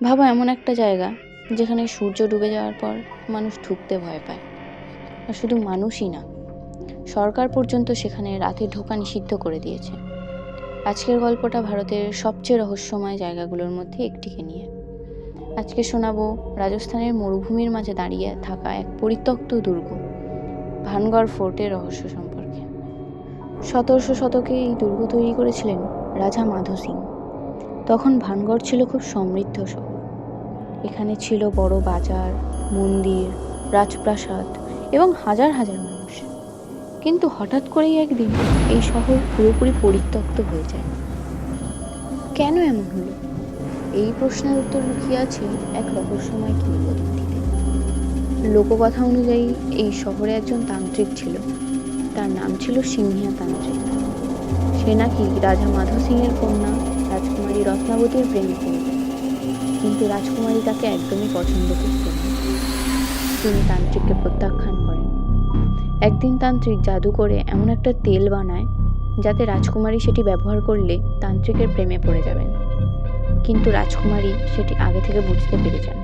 ভাবো এমন একটা জায়গা যেখানে সূর্য ডুবে যাওয়ার পর মানুষ ঢুকতে ভয় পায়, আর শুধু মানুষই না, সরকার পর্যন্ত সেখানে রাতে ঢোকা নিষিদ্ধ করে দিয়েছে। আজকের গল্পটা ভারতের সবচেয়ে রহস্যময় জায়গাগুলোর মধ্যে একটিকে নিয়ে। আজকে শোনাবো রাজস্থানের মরুভূমির মাঝে দাঁড়িয়ে থাকা এক পরিত্যক্ত দুর্গ ভানগড় ফোর্টের রহস্য সম্পর্কে। 1700 শতকে এই দুর্গ তৈরি করেছিলেন রাজা মাধো সিং। তখন ভানগড় ছিল খুব সমৃদ্ধ শহর। এখানে ছিল বড় বাজার, মন্দির, রাজপ্রাসাদ এবং হাজার হাজার মানুষ। কিন্তু হঠাৎ করেই একদিন এই শহর পুরোপুরি পরিত্যক্ত হয়ে যায়। কেন এমন হলো? এই প্রশ্নের উত্তর লুকিয়ে আছে এক রহস্যময় কিংবদন্তিতে। লোককথা অনুযায়ী এই শহরে একজন তান্ত্রিক ছিল। তার নাম ছিল সিংহিয়া তান্ত্রিক। সে নাকি রাজা মাধো সিং এর কন্যা রাজকুমারী রত্নাবতীর প্রেমে পড়ে যায়। কিন্তু রাজকুমারী তাকে একদমই পছন্দ করতেন না। তিনি তান্ত্রিককে প্রত্যাখ্যান করেন। একদিন তান্ত্রিক জাদু করে এমন একটা তেল বানায় যাতে রাজকুমারী সেটি ব্যবহার করলে তান্ত্রিকের প্রেমে পড়ে যাবেন। কিন্তু রাজকুমারী সেটি আগে থেকে বুঝতে পেরে যান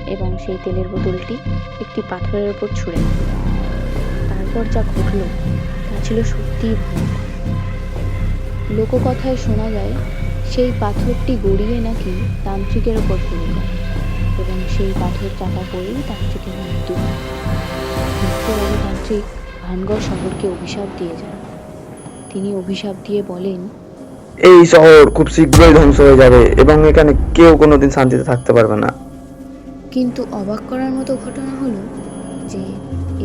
এবং সেই তেলের বোতলটি একটি পাথরের উপর ছুঁড়ে দেন। তারপর যা ঘটল তা ছিল সত্যিই ভয়ঙ্কর। লোককথায় শোনা যায় সেই পাথরটি গড়িয়ে নাকি তান্ত্রিকের ওপর পড়ে যায় এবং সেই পাথর চাপা পড়েই তান্ত্রিকের মৃত্যু হয়। মৃত্যুর আগে তান্ত্রিক ভানগড় শহরকে অভিশাপ দিয়ে যান। তিনি অভিশাপ দিয়ে বলেন, এই শহর খুব শীঘ্রই ধ্বংস হয়ে যাবে এবং এখানে কেউ কোনোদিন শান্তিতে থাকতে পারবে না। কিন্তু অবাক করার মতো ঘটনা হলো যে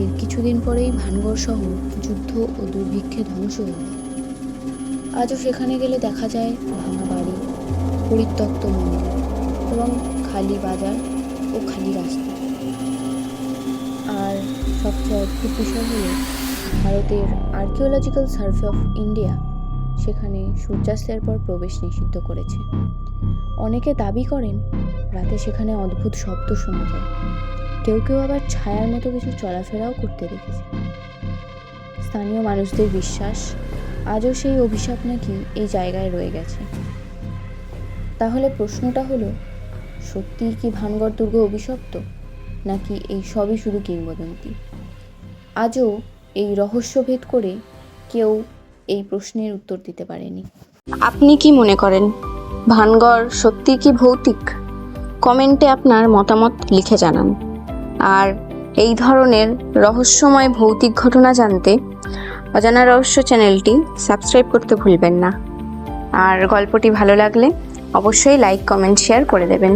এর কিছুদিন পরেই ভানগড় শহর যুদ্ধ ও দুর্ভিক্ষে ধ্বংস হয়ে যায়। আজও সেখানে গেলে দেখা যায় ভাঙা বাড়ি, পরিত্যক্ত মন্দির এবং খালি বাজার ও খালি রাস্তা। আর সবচেয়ে অদ্ভুত বিষয় হলো ভারতের আর্কিওলজিক্যাল সার্ভে অফ ইন্ডিয়া সেখানে সূর্যাস্তের পর প্রবেশ নিষিদ্ধ করেছে। অনেকে দাবি করেন রাতে সেখানে অদ্ভুত শব্দ শোনা যায়। কেউ কেউ আবার ছায়ার মতো কিছু চলাফেরাও করতে দেখেছে। স্থানীয় মানুষদের বিশ্বাস আজও সেই অভিশাপ নাকি এই জায়গায় রয়ে গেছে। তাহলে প্রশ্নটা হলো, সত্যিই কি ভানগড় দুর্গ অভিশপ্ত, নাকি এই সবই শুধু কিংবদন্তি? আজও এই রহস্যভেদ করে কেউ এই প্রশ্নের উত্তর দিতে পারেনি। আপনি কি মনে করেন, ভানগড় সত্যিই কি ভৌতিক? কমেন্টে আপনার মতামত লিখে জানান। আর এই ধরনের রহস্যময় ভৌতিক ঘটনা জানতে অজানা রহস্য চ্যানেলটি সাবস্ক্রাইব করতে ভুলবেন না। আর গল্পটি ভালো লাগলে অবশ্যই লাইক, কমেন্ট, শেয়ার করে দেবেন।